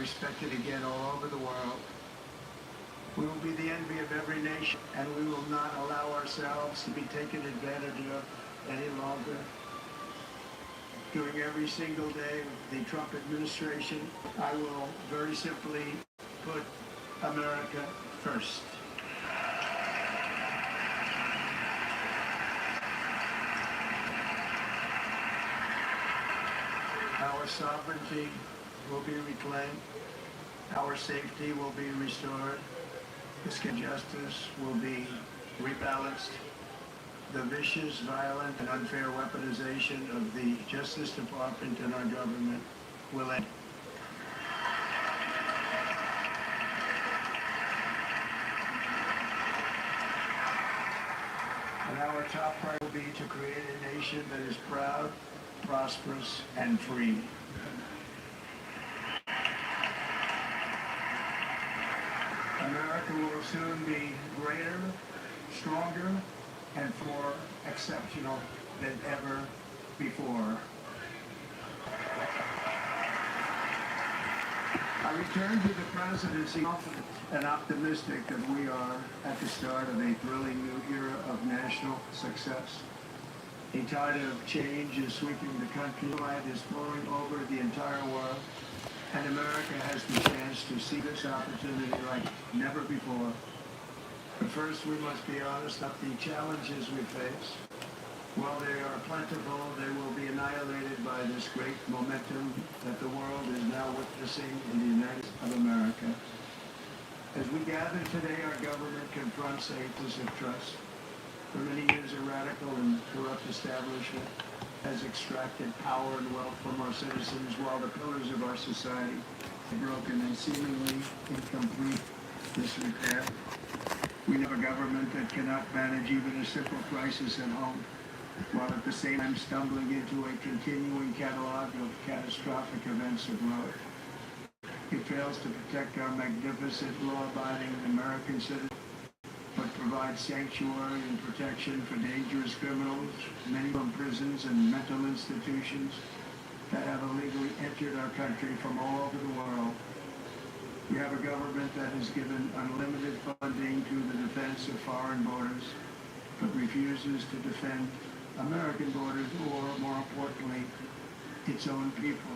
respected again all over the world. We will be the envy of every nation, and we will not allow ourselves to be taken advantage of any longer. During every single day of the Trump administration, I will very simply put America first. Our sovereignty will be reclaimed. Our safety will be restored. Fiscal justice will be rebalanced. The vicious, violent, and unfair weaponization of the Justice Department and our government will end. And our top priority will be to create a nation that is proud, prosperous, and free. America will soon be greater, stronger, and more exceptional than ever before. I return to the presidency confident and optimistic that we are at the start of a thrilling new era of national success. A tide of change is sweeping the country. Light is flowing over the entire world, and America has the chance to see this opportunity like never before. But first, we must be honest about the challenges we face. While they are plentiful, they will be annihilated by this great momentum that the world is now witnessing in the United States of America. As we gather today, our government confronts a implicit trust. For many years, a radical and corrupt establishment has extracted power and wealth from our citizens while the pillars of our society are broken and seemingly in complete disrepair. We have a government that cannot manage even a simple crisis at home, while at the same time stumbling into a continuing catalog of catastrophic events abroad. It fails to protect our magnificent, law-abiding American citizens, but provides sanctuary and protection for dangerous criminals, many from prisons and mental institutions that have illegally entered our country from all over the world. We have a government that has given unlimited funding to the defense of foreign borders, but refuses to defend American borders or, more importantly, its own people.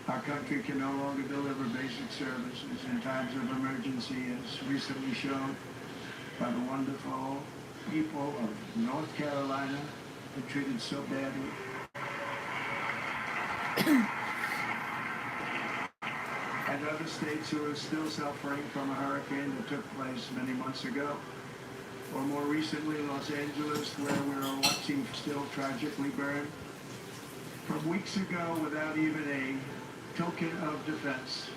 Our country can no longer deliver basic services in times of emergency, as recently shown by the wonderful people of North Carolina who are treated so badly. And other states who are still suffering from a hurricane that took place many months ago. Or more recently, Los Angeles, where we are watching still tragically burn. From weeks ago, without even a token of defense,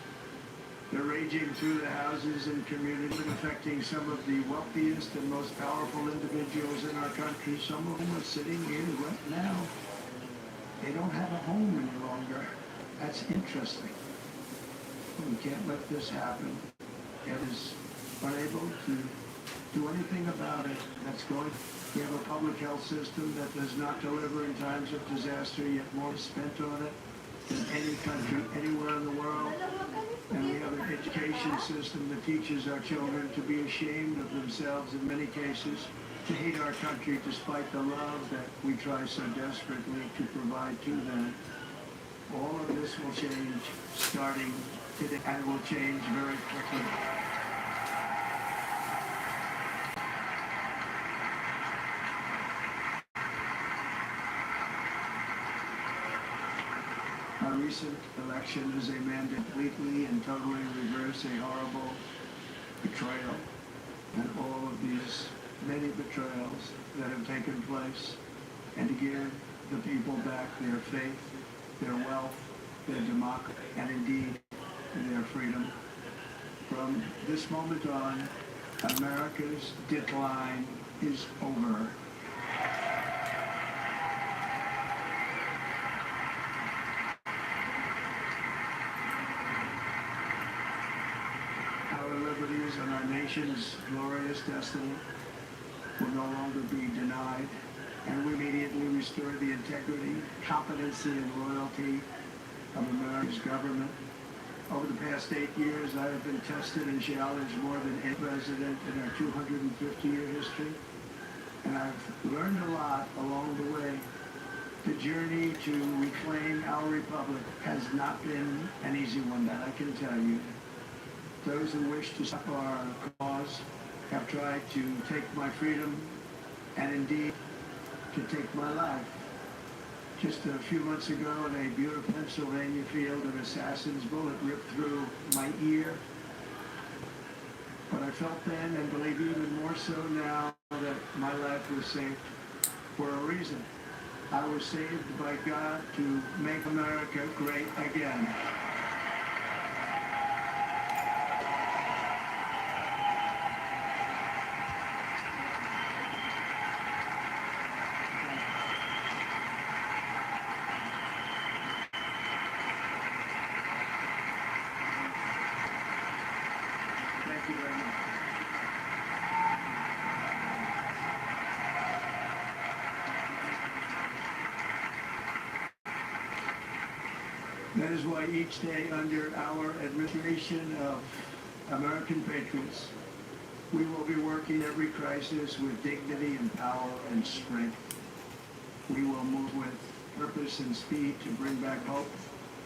they're raging through the houses and communities, affecting some of the wealthiest and most powerful individuals in our country. Some of them are sitting here right now. They don't have a home any longer. That's interesting. We can't let this happen. It is unable to do anything about it. We have a public health system that does not deliver in times of disaster, yet more is spent on it than any country anywhere in the world. And we have an education system that teaches our children to be ashamed of themselves in many cases, to hate our country despite the love that we try so desperately to provide to them. All of this will change starting today, and will change very quickly. Our recent election is a mandate completely and totally reverse a horrible betrayal, and all of these many betrayals that have taken place, and to give the people back their faith, their wealth, their democracy, and indeed their freedom. From this moment on, America's decline is over. Our liberties and our nation's glorious destiny will no longer be denied, and we immediately restore the integrity, competency, and loyalty of America's government. Over the past past 8 years, I have been tested and challenged more than any president in our 250-year history. And I've learned a lot along the way. The journey to reclaim our republic has not been an easy one, that I can tell you. Those who wish to stop our cause have tried to take my freedom and indeed to take my life. Just a few months ago in a beautiful Pennsylvania field, an assassin's bullet ripped through my ear. But I felt then, and believe even more so now, that my life was saved for a reason. I was saved by God to make America great again. Thank you very much. That is why each day under our administration of American patriots, we will be working every crisis with dignity and power and strength. We will move with purpose and speed to bring back hope,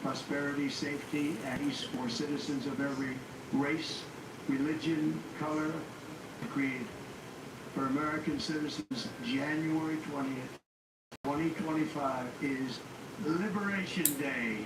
prosperity, safety, and peace for citizens of every race, religion, color, and creed. For American citizens, January 20th, 2025 is Liberation Day.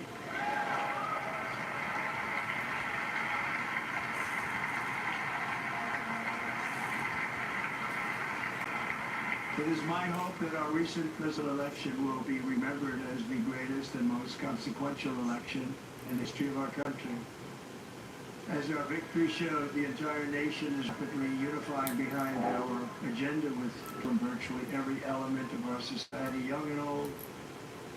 It is my hope that our recent presidential election will be remembered as the greatest and most consequential election in the history of our country. As our victory showed, the entire nation is rapidly unifying behind our agenda from virtually every element of our society, young and old,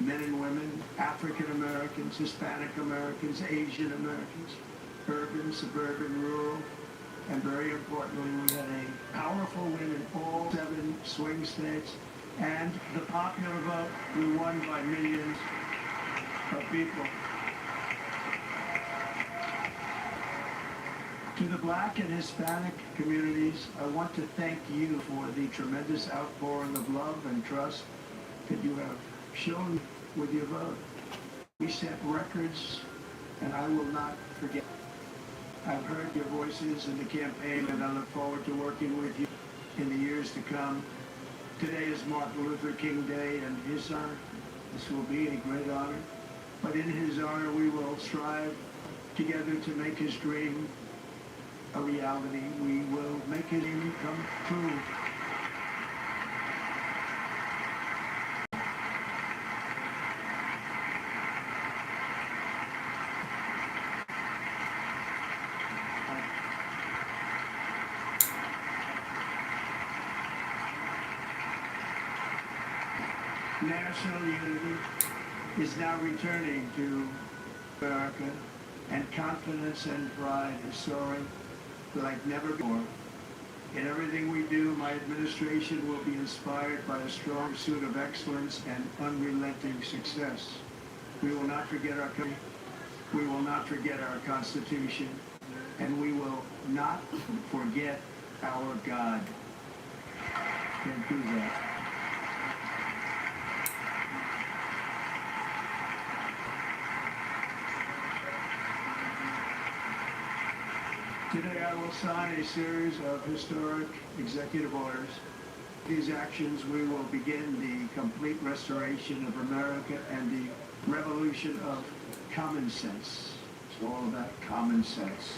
men and women, African Americans, Hispanic Americans, Asian Americans, urban, suburban, rural, and very importantly, we had a powerful win in all 7 swing states, and the popular vote, we won by millions of people. To the Black and Hispanic communities, I want to thank you for the tremendous outpouring of love and trust that you have shown with your vote. We set records, and I will not forget. I've heard your voices in the campaign, and I look forward to working with you in the years to come. Today is Martin Luther King Day, and his honor, this will be a great honor. But in his honor, we will strive together to make his dream a reality. We will make his dream come true. National unity is now returning to America, and confidence and pride is soaring like never before. In everything we do, my administration will be inspired by a strong pursuit of excellence and unrelenting success. We will not forget our country, we will not forget our Constitution, and we will not forget our God. Can't do that. Today I will sign a series of historic executive orders. These actions, we will begin the complete restoration of America and the revolution of common sense. It's all about common sense.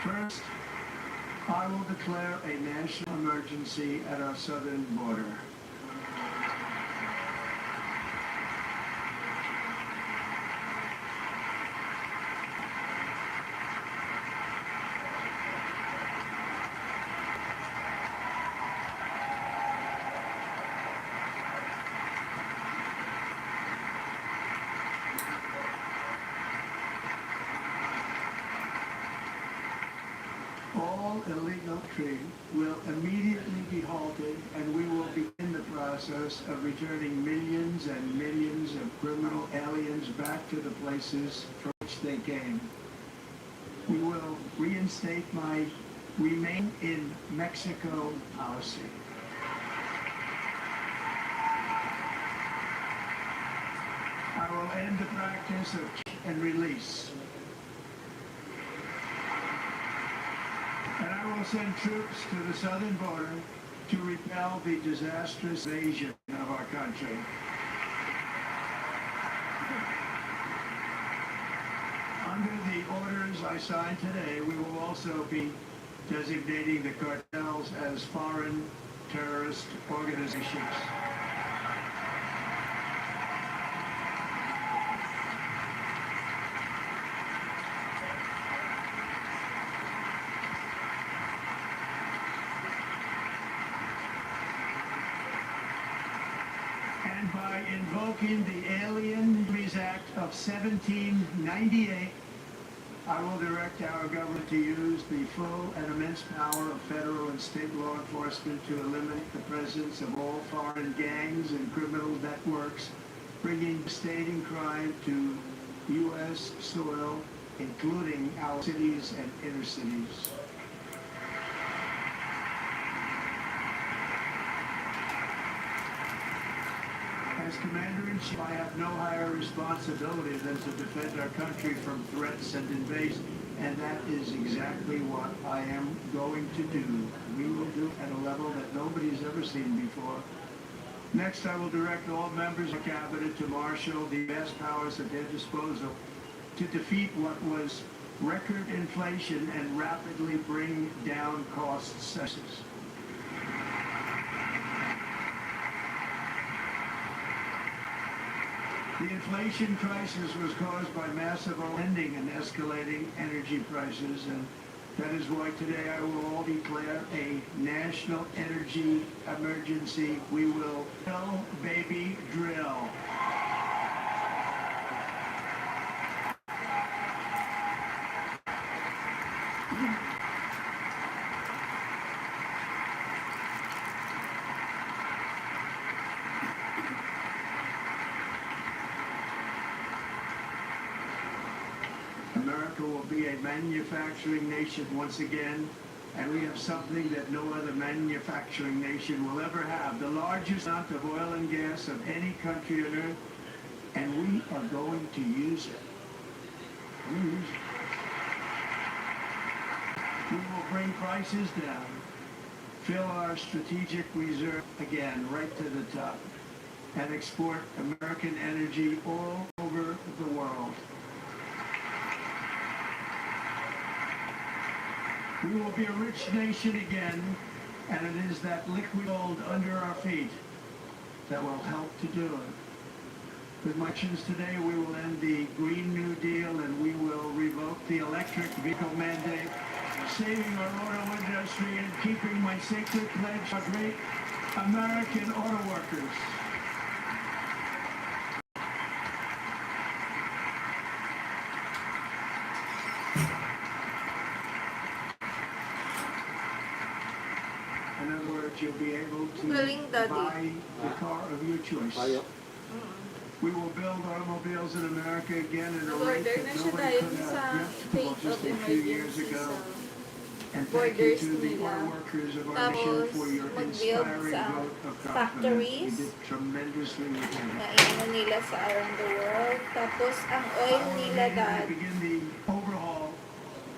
First, I will declare a national emergency at our southern border. All illegal trade will immediately be halted, and we will begin the process of returning millions and millions of criminal aliens back to the places from which they game. We will reinstate my Remain in Mexico policy. I will end the practice of and release. And I will send troops to the southern border to repel the disastrous invasion of our country. Under the orders I signed today, we will also be designating the cartels as foreign terrorist organizations. And by invoking the Alien Enemies Act of 1798, I will direct our government to use the full and immense power of federal and state law enforcement to eliminate the presence of all foreign gangs and criminal networks, bringing devastating crime to U.S. soil, including our cities and inner cities. As Commander-in-Chief, I have no higher responsibility than to defend our country from threats and invasion, and that is exactly what I am going to do. We will do it at a level that nobody's ever seen before. Next, I will direct all members of Cabinet to marshal the vast powers at their disposal to defeat what was record inflation and rapidly bring down costs. The inflation crisis was caused by massive lending and escalating energy prices, and that is why today I will all declare a national energy emergency. We will drill, baby, drill. America will be a manufacturing nation once again, and we have something that no other manufacturing nation will ever have, the largest amount of oil and gas of any country on earth, and we are going to use it. We will bring prices down, fill our strategic reserve again right to the top, and export American energy all over the world. We will be a rich nation again, and it is that liquid gold under our feet that will help to do it. With my actions today, we will end the Green New Deal, and we will revoke the electric vehicle mandate, saving our auto industry and keeping my sacred pledge to great American auto workers. In other words, you'll be able to buy the car of your choice. We will build automobiles in America again at a rate that nobody could have dreamt just a few years ago. And thank you to the auto workers of our nation for your inspiring vote of confidence. You did tremendously well. Na nila sa around the world. Tapos, ang oil nila dad, Begin the overhaul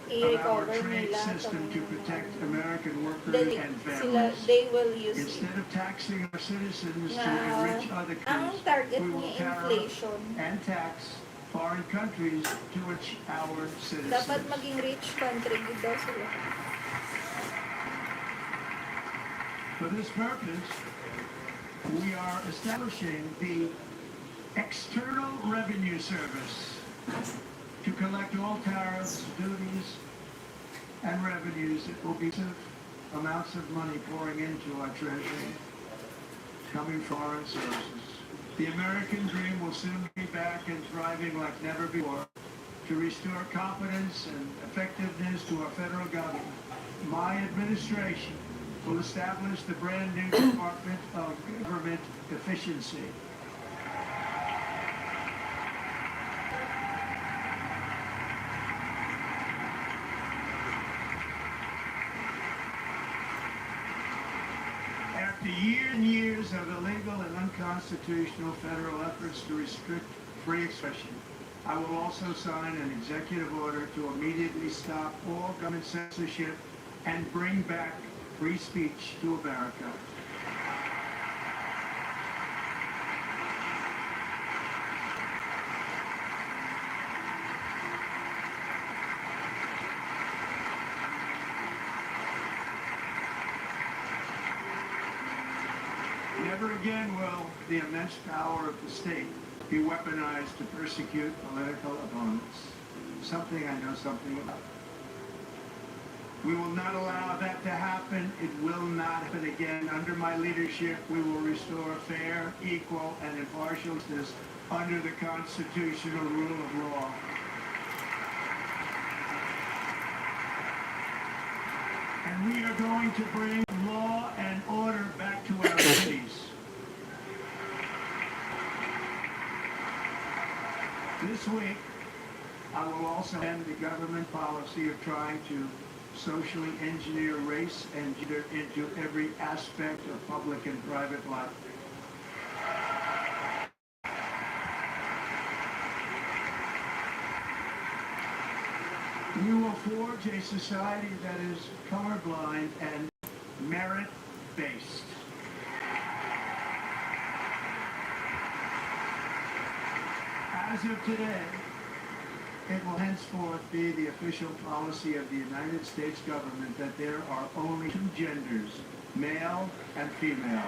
of our trade system to protect American workers and families. they will use it. Instead of taxing our citizens to enrich other Ang countries, target we will ni tariff inflation. and tax foreign countries to which our citizens. Dapat maging rich country gud daw sila. For this purpose, we are establishing the External Revenue Service to collect all tariffs, duties, and revenues. It will be amounts of money pouring into our treasury, coming from foreign sources. The American dream will soon be back and thriving like never before to restore confidence and effectiveness to our federal government. My administration will establish the brand new Department of Government After years and years of illegal and unconstitutional federal efforts to restrict free expression, I will also sign an executive order to immediately stop all government censorship and bring back free speech to America. Never again will the immense power of the state be weaponized to persecute political opponents, something I know something about. We will not allow that to happen. It will not happen again. Under my leadership, we will restore fair, equal, and impartial justice under the constitutional rule of law. And we are going to bring law and order back to our cities. This week, I will also end the government policy of trying to socially engineer race and gender into every aspect of public and private life. We will forge a society that is colorblind and merit-based. As of today, it will henceforth be the official policy of the United States government that there are only two genders, male and female.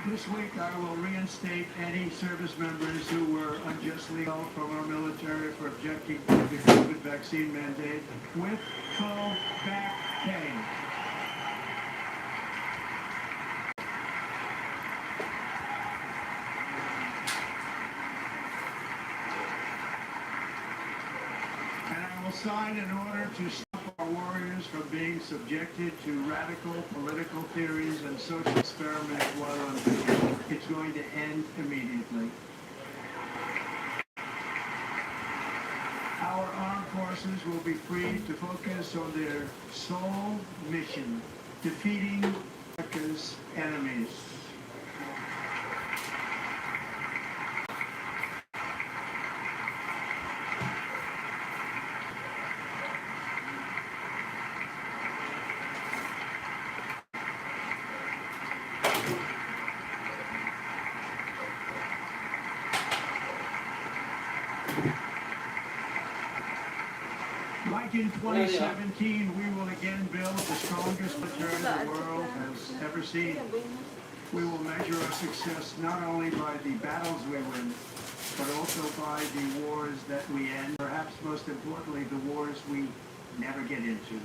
This week, I will reinstate any service members who were unjustly held from our military for objecting to the COVID vaccine mandate with full back pay. And I will sign an order to stop our warriors from being subjected to radical political theories and social experiments while on duty. It's going to end immediately. Our armed forces will be free to focus on their sole mission, defeating America's enemies. Like in 2017, we will again build the strongest return the world has ever seen. We will measure our success not only by the battles we win, but also by the wars that we end, perhaps most importantly, the wars we never get into.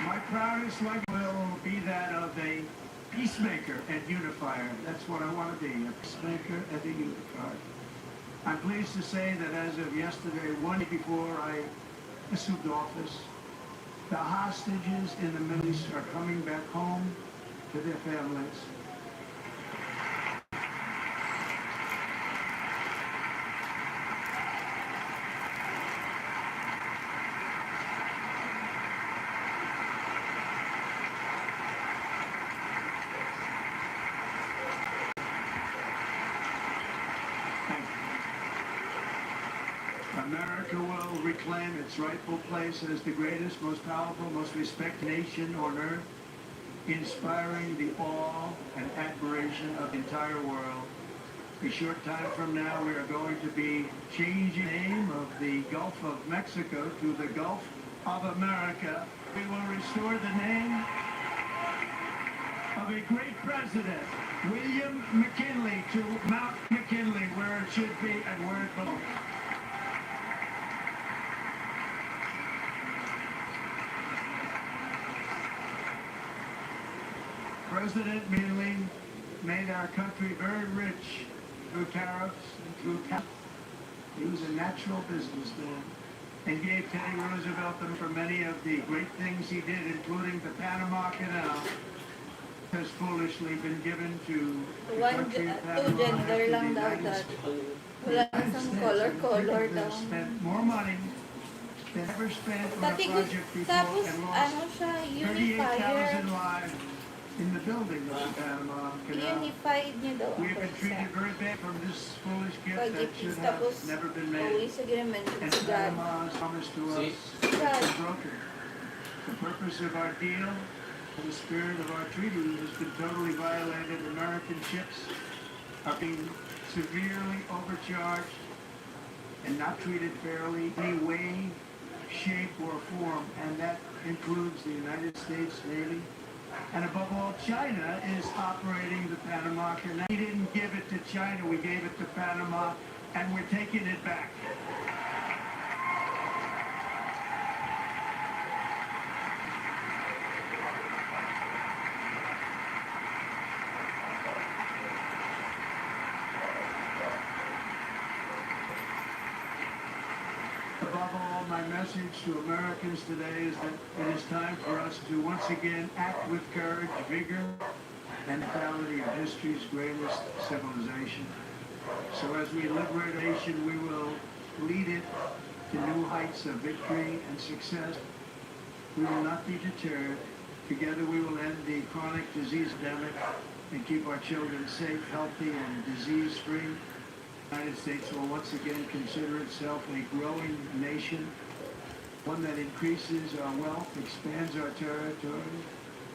My proudest legacy will be that of a peacemaker and unifier. That's what I want to be, a peacemaker and a unifier. I'm pleased to say that as of yesterday, one day before I assumed office, the hostages in the Middle East are coming back home to their families. America will reclaim its rightful place as the greatest, most powerful, most respected nation on earth, inspiring the awe and admiration of the entire world. A short time from now, we are going to be changing the name of the Gulf of Mexico to the Gulf of America. We will restore the name of a great president, William McKinley, to Mount McKinley, where it should be and where it belongs. President Milley made our country very rich through tariffs and through tax. He was a natural businessman and gave Teddy Roosevelt them for many of the great things he did, including the Panama Canal, has foolishly been given to the country of Panama two after gender the lang daw United dati. States. Wala isang color daw. Spent more money than ever spent on a Pati project before tapos and ano lost siya, 38,000 unifier. lives in the building of the Panama Canal. Unified niya daw We ang have been bansa. treated very bad from this foolish gift that Pag-ipis should tapos have never been uwi made. sa ginamention And si God. Panama's promise to us God. is broken. The purpose of our deal, the spirit of our treaty has been totally violated. American ships are being severely overcharged and not treated fairly in any way, shape, or form, and that includes the United States Navy. And above all, China is operating the Panama Canal. We didn't give it to China, we gave it to Panama, and we're taking it back. Above all, my message to Americans today is that it is time for us to once again act with courage, vigor, and vitality of history's greatest civilization. So as we liberate a nation, we will lead it to new heights of victory and success. We will not be deterred. Together we will end the chronic disease epidemic and keep our children safe, healthy, and disease-free. The United States will once again consider itself a growing nation, one that increases our wealth, expands our territory,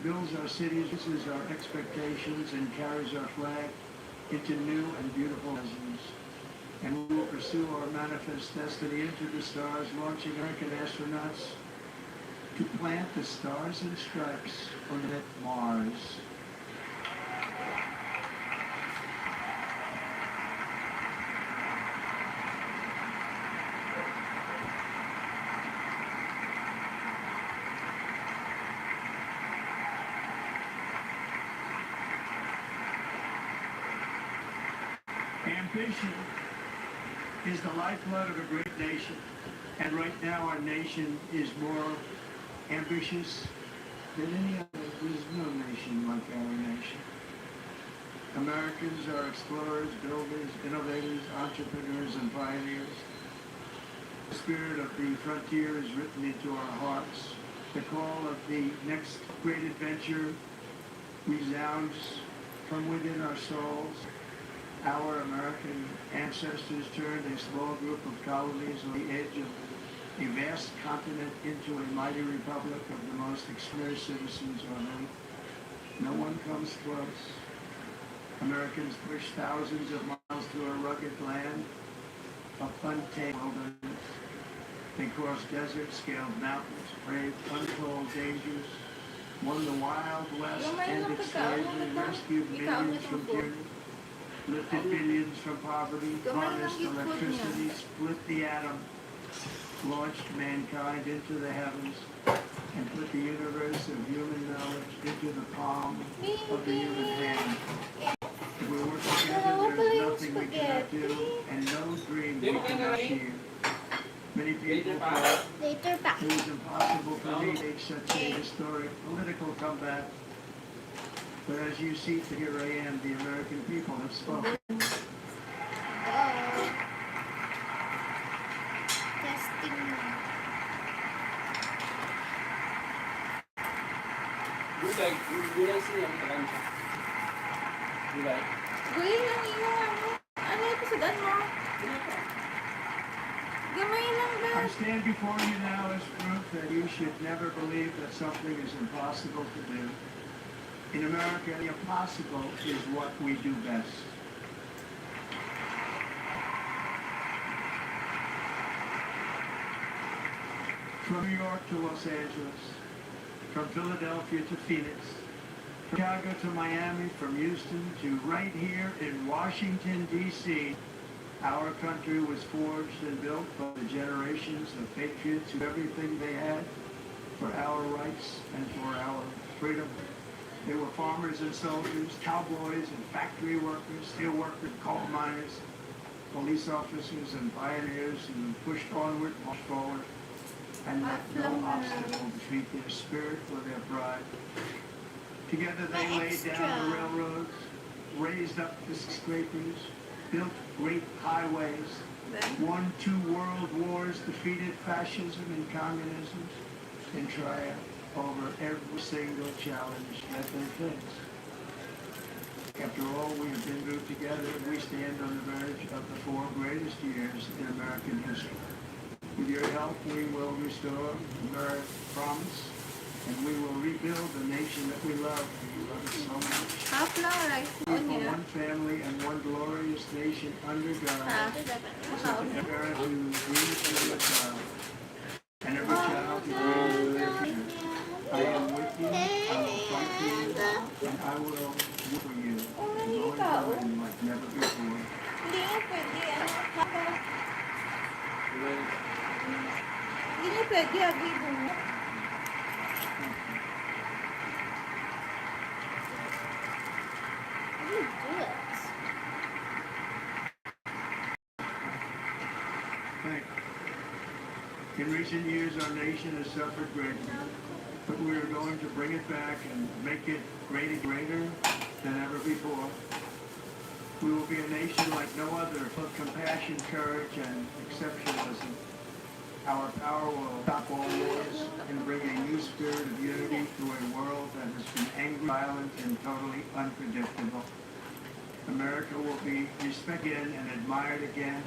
builds our cities, reaches our expectations, and carries our flag into new and beautiful horizons. And we will pursue our manifest destiny into the stars, launching American astronauts to plant the stars and stripes on Mars. Ambition is the lifeblood of a great nation, and right now our nation is more ambitious than any other. There's no nation like our nation. Americans are explorers, builders, innovators, entrepreneurs, and pioneers. The spirit of the frontier is written into our hearts. The call of the next great adventure resounds from within our souls. Our American ancestors turned a small group of colonies on the edge of a vast continent into a mighty republic of the most experienced citizens on earth. No one comes close. Americans pushed thousands of miles through a rugged land of untamed wilderness. They crossed deserts, scaled mountains, braved untold dangers, won the Wild West, ended slavery, rescued millions from tyranny, lifted billions from poverty, harnessed electricity, split the atom, launched mankind into the heavens, and put the universe of human knowledge into the palm of the human hand. If we work together, there's nothing we cannot do, and no dream we cannot achieve. Many people thought it was impossible for me to make such a historic political comeback. But as you see, here I am, the American people have spoken. Testing mo. Gulay siya ang talansa. Gulay. Gulay lang yung ano ito sa dan mo? Gamay lang ba? I stand before you now as proof that you should never believe that something is impossible to do. In America, the impossible is what we do best. From New York to Los Angeles, from Philadelphia to Phoenix, from Chicago to Miami, from Houston to right here in Washington, D.C., our country was forged and built by the generations of patriots who did everything they had for our rights and for our freedom. They were farmers and soldiers, cowboys and factory workers, steel workers, coal miners, police officers and pioneers who pushed onward, marched forward, and let no obstacle defeat their spirit or their pride. Together they laid down the railroads, raised up the skyscrapers, built great highways, won 2 world wars, defeated fascism and communism, and triumphed over every single challenge that they faced. After all we have been through together, we stand on the verge of the 4 greatest years in American history. With your help, we will restore America's promise, and we will rebuild the nation that we love. We love it so much. Half lang rice We mo for niya. one family and one glorious nation under God. Ah, A parent who dreams to be a child, and every child who dreams to be a future. I am with you, I will fight for you, and I will work for you. Going on like never before. Hindi nga pwede. Hindi nga pwede. Agay mo. How do you do it? Thank you. In recent years, our nation has suffered greatly, but we are going to bring it back and make it greater than ever before. We will be a nation like no other, full of compassion, courage, and exceptionalism. Our power will stop all wars and bring a new spirit of unity to a world that has been angry, violent, and totally unpredictable. America will be respected and admired again,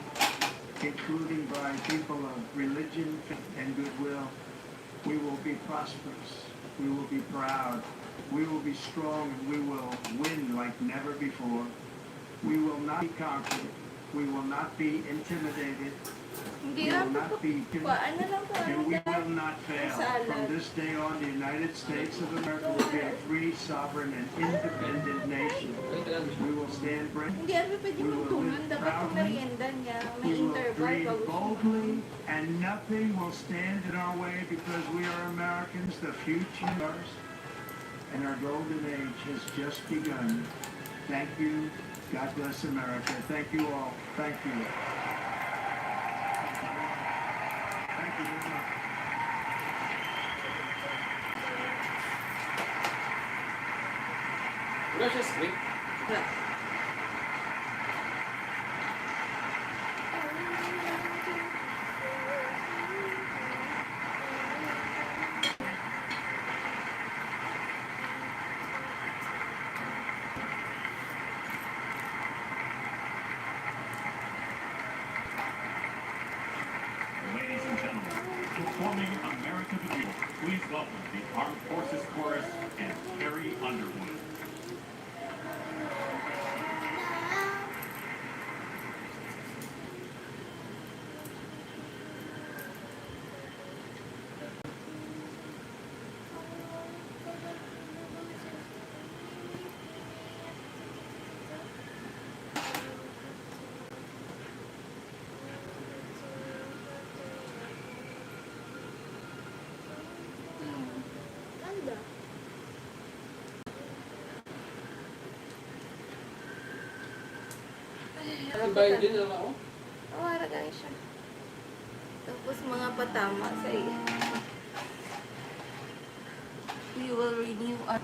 including by people of religion and goodwill. We will be prosperous. We will be proud. We will be strong, and we will win like never before. We will not be conquered. We will not be intimidated. Hindi We nga will not be Paano lang po? and we will not fail. From this day on, the United States of America will be a free, sovereign, and independent nation. We will stand brave. Hindi ano pwede magtuman. Dapat kung merienda niya. May We will interval breathe bago siya. boldly, and nothing will stand in our way because we are Americans. The future is ours, and our golden age has just begun. Thank you. God bless America. Thank you all. Thank you. Thank you very much. Wala siya script. Ladies and gentlemen, performing America the Beautiful, please welcome the Armed Forces Chorus and Carrie Underwood. Ganda. Ang bayan din lang ako. Awara guys siya. Tapos mga patama sa iyo. We will renew our